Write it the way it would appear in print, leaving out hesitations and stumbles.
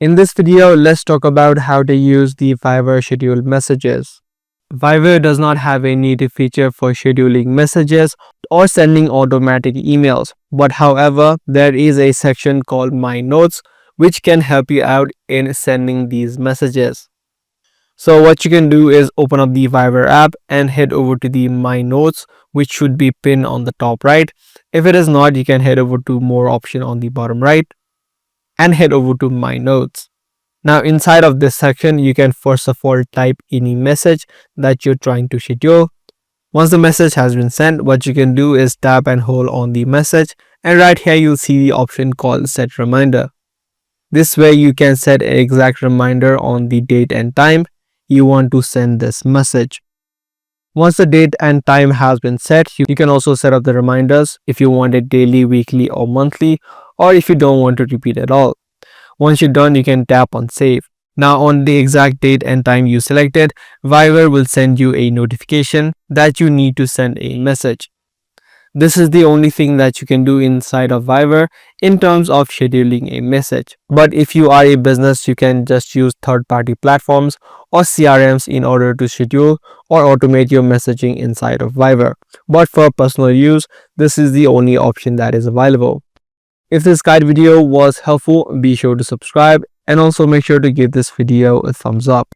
In this video, let's talk about how to use the Fiverr scheduled messages. Fiverr does not have a native feature for scheduling messages or sending automatic emails, but however, there is a section called My Notes which can help you out in sending these messages. So what you can do is open up the Fiverr app and head over to the My Notes, which should be pinned on the top right. If it is not, you can head over to More option on the bottom right and head over to My Notes. Now inside of this section, you can first of all type any message that you're trying to schedule. Once the message has been sent, what you can do is tap and hold on the message, and right here you'll see the option called Set Reminder. This way you can set an exact reminder on the date and time you want to send this message. Once the date and time has been set, you can also set up the reminders if you want it daily, weekly or monthly, or if you don't want to repeat at all. Once you're done, you can tap on save. Now on the exact date and time you selected, Fiverr will send you a notification that you need to send a message. This is the only thing that you can do inside of Fiverr in terms of scheduling a message. But if you are a business, you can just use third-party platforms or CRMs in order to schedule or automate your messaging inside of Fiverr. But for personal use, this is the only option that is available. If this guide video was helpful, be sure to subscribe and also make sure to give this video a thumbs up.